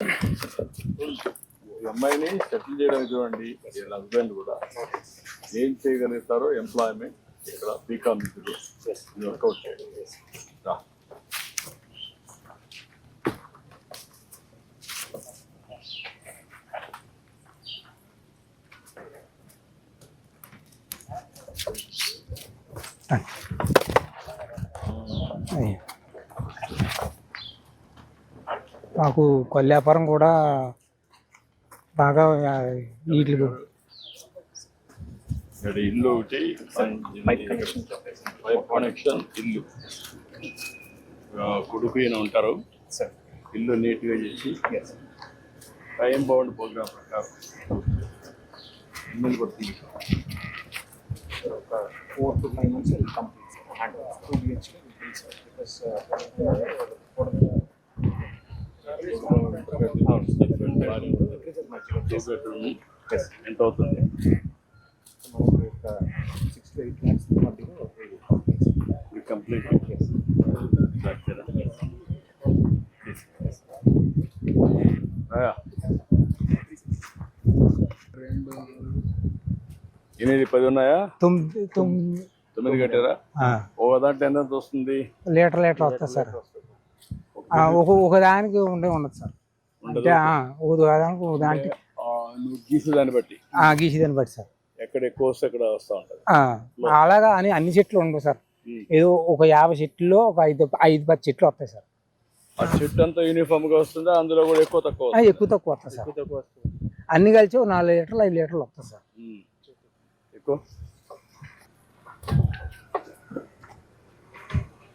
ఈ అమ్మాయిని సెటిల్ చేయడానికి చూడండి, వీళ్ళ హస్బెండ్ కూడా ఏం చేయగలుగుతారో ఎంప్లాయ్మెంట్ ఇక్కడ బీకామ్ వర్కౌట్ చేయండి. మాకు కొల్లాపురం కూడా బాగా వీటి ఇల్లు ఒకటి, పైప్ కనెక్షన్ ఇల్లు, కొడుకు ఈయన ఉంటారు. ఇల్లు నీట్గా చేసి టైం బౌండ్ ప్రోగ్రామ్ ప్రకారం ఇల్లు పడుతుంది. 4 to 5 months will complete and 2 BHK will be because ఎంత అవుతుంది? 6 to 8 lakhs మధ్యలో కంప్లీట్. ఎనిమిది 10 ఉన్నాయా? 9 కట్టారా? ఒక దాంట్లో ఎంత వస్తుంది? లీటర్ వస్తుంది సార్. ఒక దానికి ఉండదు సార్. అంటే ఒక దానికి నువ్వు గీసేదాన్ని బట్టి సార్. ఎక్కడ ఎక్కువ వస్తే అక్కడ వస్తూ ఉంటుంది. అలాగా అని అన్ని చెట్లు ఉండవు సార్. ఏదో ఒక 50 చెట్లలో ఒక 5-10 చెట్లు వస్తాయి సార్. ఆ చెట్టు అంతా యూనిఫామ్ గా వస్తుందా? అందులో కూడా ఎక్కువ తక్కువ వస్తాయి సార్. అన్ని కలిసి 4 లీటర్లు 5 లీటర్లు వస్తాయి సార్. ఎక్కువ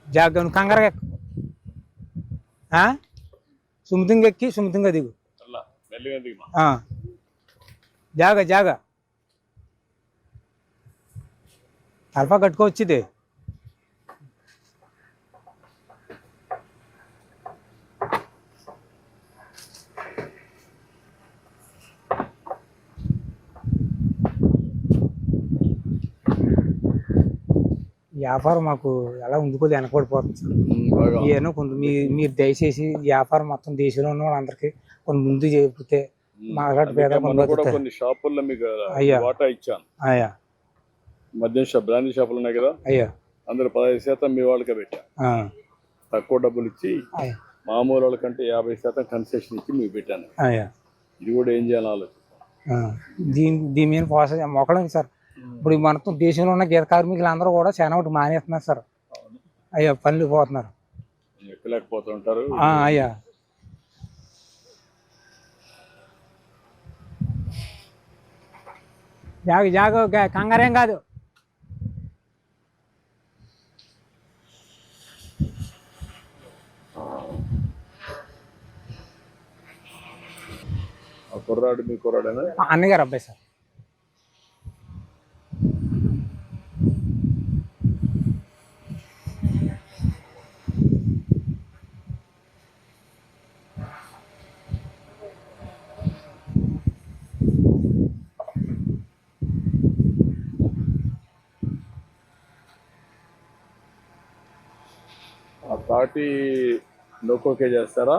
జాగ్రత్త కంగారుగా ఎక్కు, సుమతింగా ఎక్కి సుమతింగా దిగు. జాగా అల్ఫా కట్టుకోవచ్చుది. వ్యాపారం మాకు ఎలా ఉండుకోలేదు, వెనకబడిపోతుంది సార్. ఏమో కొంచెం మీరు దయచేసి వ్యాపారం మొత్తం దేశంలో ఉన్న వాళ్ళందరికీ కొంచెం ముందు చెబితే మాట్లాడి పేద కొన్ని షాపుల్లో మీకు వాటా ఇచ్చాను. మద్యం షాప్, బ్రాండీ షాపులు ఉన్నాయి కదా, అందరూ 15% మీ వాళ్ళకే పెట్టా. తక్కువ డబ్బులు ఇచ్చి మామూలు వాళ్ళకంటే 50% కన్సెషన్ ఇచ్చి మీకు పెట్టాను. ఇది కూడా ఏం చేయాలి ఆలోచిస్తాను. దీని మీద పోసా మొక్కడం సార్. ఇప్పుడు మనతో దేశంలో ఉన్న గీత కార్మికులు అందరూ కూడా చాలా ఒకటి మానేస్తున్నారు సార్. పనులు పోతున్నారు, ఎక్కలేకపోతుంటారు. జాగ కంగారేం కాదు. కుర్రాడు మీ కుర్రాడేనా? అన్నగారు అబ్బాయి సార్. తాటి నొక్కోకే చేస్తారా?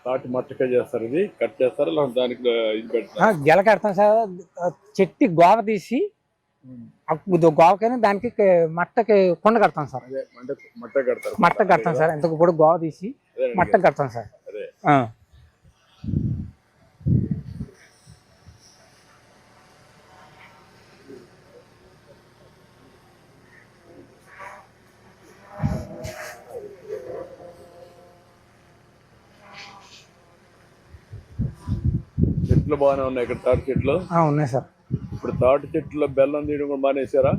తాటి మట్టకే చేస్తారు. ఇది కట్ చేస్తారా? దానికి ఇది పెడతారా? గెల కడతాం సార్. చెట్టి గోవ తీసి గోవకైనా దానికి మట్టకి కొండ కడతాం సార్. మట్ట కడతాం సార్. ఇంతకు కూడా గోవ తీసి మట్ట కడతాం సార్. చెట్లు బాగానే ఉన్నాయి ఇక్కడ, తాటి చెట్లు ఉన్నాయి సార్. ఇప్పుడు తాటి చెట్లు బెల్లం తీయడం కూడా మానేసారా?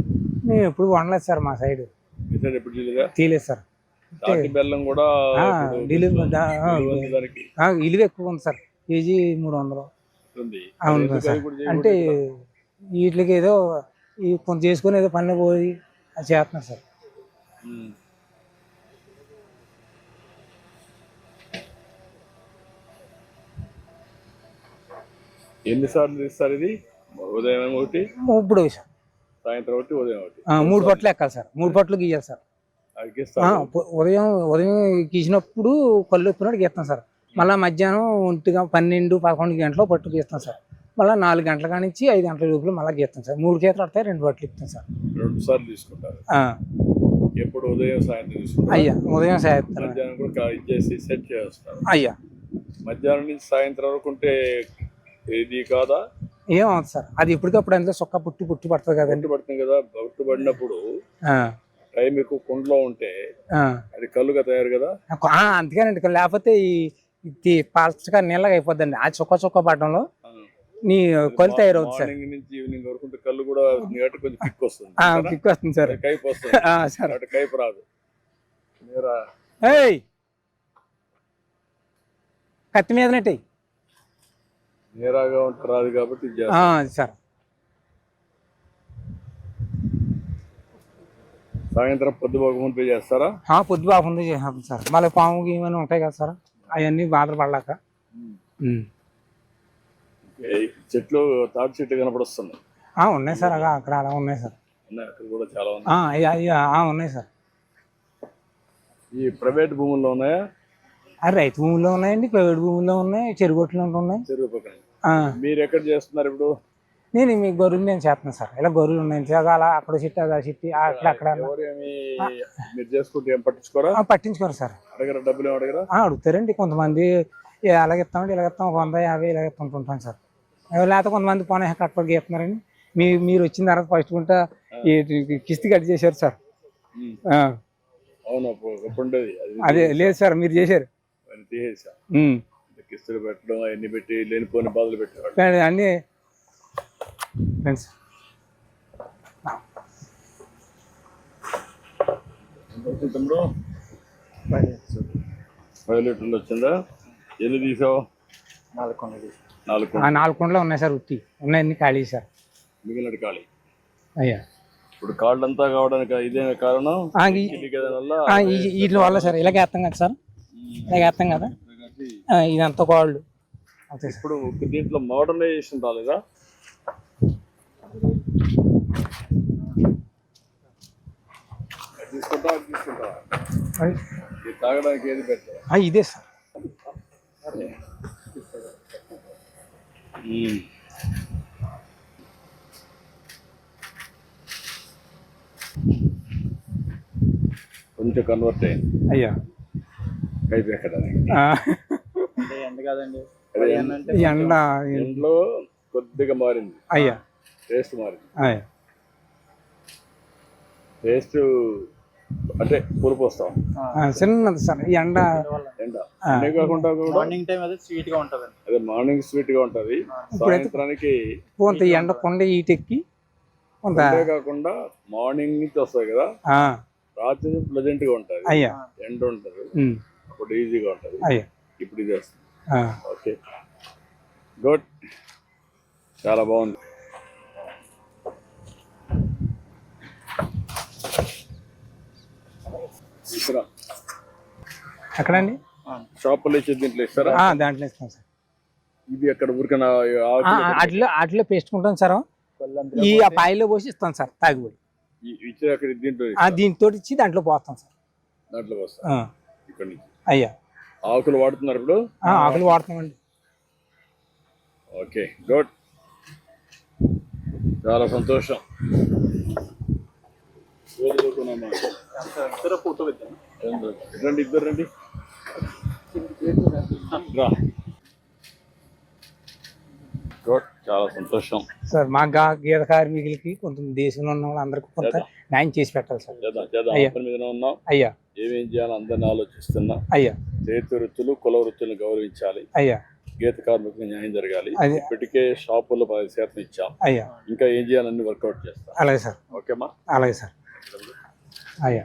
మేము ఎప్పుడు వండలేదు సార్. మా సైడ్ ఎప్పుడు తీయలేదు సార్. తాటి బెల్లం కూడా ఇలువ ఎక్కువ ఉంది సార్. కేజీ 300. అవును సార్. అంటే వీటికి ఏదో కొంత చేసుకుని ఏదో పనులు పోయి అది చేస్తున్నారు సార్. ఎన్నిసార్లు తీస్తారు ఇది? ఉదయం ఒకటి, ఇప్పుడు సాయంత్రం ఒకటి, ఉదయం ఒకటి. 3 పట్లు ఎక్కాలి సార్. 3 పట్లు గీయాలి సార్. ఉదయం గీసినప్పుడు కళ్ళు ఎప్పినట్టు గీస్తాం సార్. మళ్ళీ మధ్యాహ్నం 12, 11 గంటలు పట్టు గీస్తాం సార్. మళ్ళీ 4 గంటల కాడి నుంచి 5 గంటల లోపల మళ్ళీ గీస్తాం సార్. 3 గీతలు పడతాయి, 2 బట్టలు ఇస్తాం సార్. 2 సార్లు తీసుకుంటారు. ఎప్పుడు ఉదయం సాయంత్రం తీసుకుంటారు? అయ్యా ఉదయం సాయంత్రం మధ్యాహ్నం కూడా ఇచ్చేసి సెట్ చేస్తారు. అయ్యా. మధ్యాహ్నం నుంచి సాయంత్రం వరకు ఉంటే ఇది కాదా? ఏమవుతుంది సార్, అది ఇప్పటికప్పుడు అందులో సొక్క పుట్టి పడుతుంది కదండి. పడుతుంది కదా. పడినప్పుడు టైం ఎక్కువ కుండలో ఉంటే అది కళ్ళుగా తయారు కదా. అందుకేనండి, లేకపోతే ఈ పచ్చగా నీళ్ళగా అయిపోద్దండి. ఆ చుక్క పడడంలో నీ కళ్ళు తయారవుతుంది సార్. మార్నింగ్ నుంచి ఈవినింగ్ వరకు ఉంటే కళ్ళు కూడా కొంచెం కిక్ వస్తుంది. కిక్ వస్తుంది సార్. కైపు వస్తుంది సార్. అటు కైపు రాదు. కత్తి మీదనట్టు నేరాగా ఉంటే రాదు కాబట్టి సార్. సాయంత్రం పొద్దుబాకు ముందు చేస్తారా? పొద్దుబాకు ముందు చేస్తాం సార్. మళ్ళీ పాము ఏమైనా ఉంటాయి కదా సార్, అవన్నీ బాధపడలేక. చెట్లు తాటి చెట్లు కనపడొస్తున్నాయి. ఉన్నాయి సార్, అక్కడ అలా ఉన్నాయి సార్. అక్కడ కూడా చాలా ఉన్నాయి. ఉన్నాయి సార్. ఈ ప్రైవేట్ భూముల్లో ఉన్నాయా? రైతు భూముల్లో ఉన్నాయండి, ప్రైవేట్ భూముల్లో ఉన్నాయి, చెరుగొట్లు ఉన్నాయి. చెరువు పక్కన. మీరు ఎక్కడ చేస్తున్నారు ఇప్పుడు? నేను మీ గొర్రెలు నేను చేస్తున్నాను సార్. ఇలా గొర్రెలు ఉన్నాయి అలా అక్కడ చెట్టు అక్కడ మీరు చేసుకుంటే ఏం పట్టించుకోరా? పట్టించుకోరు సార్. అడగరా? డబ్బులు అడగరా? అడుగుతారండి కొంతమంది. ఎలాగిస్తామంటే ఇలాగిస్తాం, 100, 50 ఇలాగిస్తుంటాం సార్. లేకపోతే కొంతమంది పోనీ కట్టపడి గీస్తున్నారండి. మీరు వచ్చిన తర్వాత ఫస్ట్ గుంట కిస్తీ కట్ చేశారు సార్. అవును, అదే లేదు సార్, మీరు చేశారు. కిస్తులు పెట్టడం అవన్నీ పెట్టి లేనిపోయిన బాధలు పెట్టారు అన్ని ఫ్రెండ్స్. తమ్ముడు 5 లీటర్లు వచ్చిందా? ఎన్ని తీసావు? 4 కుండలు ఉన్నాయి సార్. ఉత్తి ఉన్నాయన్ని ఖాళీ సార్. మిగిలిన ఖాళీ. అయ్యా ఇప్పుడు కాళ్ళంతా కావడానికి ఇదే కారణం? వీటి వల్ల సార్. ఇలాగే వేస్తాం కదా సార్, ఇలాగే వేస్తాం కదా, ఇదంతా కాళ్ళు. ఇప్పుడు దీంట్లో మోడర్నైజేషన్ రాలేదా? తాగడానికి ఏది పెట్టారు? ఇదే సార్. కొంచెం కన్వర్ట్ అయ్యింది. అయ్యా కైపు ఎక్కడానికి ఎండ కాదండి, ఎండలో కొద్దిగా మారింది. అయ్యా టేస్ట్ మారింది. అయ్యా టేస్ట్ అంటే పులుపు వస్తాం చిన్నది సార్. ఈ ఎండ కాకుండా మార్నింగ్ టైం అదే స్వీట్ గా ఉంటది. అదే మార్నింగ్ స్వీట్ గా ఉంటది. సాయంత్రానికి కొంత ఎండ కొండ ఈటెక్కి కొంత కాకుండా మార్నింగ్ నుంచి వస్తాయి కదా, రాత్రి ప్లెజెంట్ గా ఉంటది. అయ్యా ఎండ ఉంటది, అప్పుడు ఈజీగా ఉంటది. అయ్యా ఇప్పుడు ఇది వస్తుంది. ఓకే, గుడ్, చాలా బాగుంది. ఎక్కడండి? షాపులో ఇచ్చే దీంట్లో ఇస్తారా? దాంట్లో ఇస్తాం సార్. ఇది ఎక్కడ ఊరికైనా అట్లా పేసుకుంటాం సార్. ఈ పాయిలో పోసి ఇస్తాం సార్ తాగిపోయి. దీంతో ఇచ్చి దాంట్లో పోస్తాం సార్. దాంట్లో పోస్తాం ఇక్కడ నుంచి. అయ్యా ఆకులు వాడుతున్నారు ఇప్పుడు? ఆకులు వాడుతామండి. ఓకే, గుడ్, చాలా సంతోషం. రండి, ఇద్దరు రండి. గుడ్, చాలా సంతోషం సార్. మా గీత కార్మికులకి కొంత దేశంలో ఉన్న వాళ్ళందరికీ కొంత న్యాయం చేసి పెట్టాలి సార్. మీద ఉన్నాం. అయ్యా ఏమేం చేయాలి అందరిని ఆలోచిస్తున్నా. అయ్యా చేతి వృత్తులు, కుల వృత్తులను గౌరవించాలి. అయ్యా గీత కార్మికులకు న్యాయం జరగాలి. ఇప్పటికే షాపుల్లో 10% ఇచ్చాం. అయ్యా ఇంకా ఏం చేయాలని వర్కౌట్ చేస్తాం. అలాగే సార్. ఓకేమా? అలాగే సార్. అయ్యా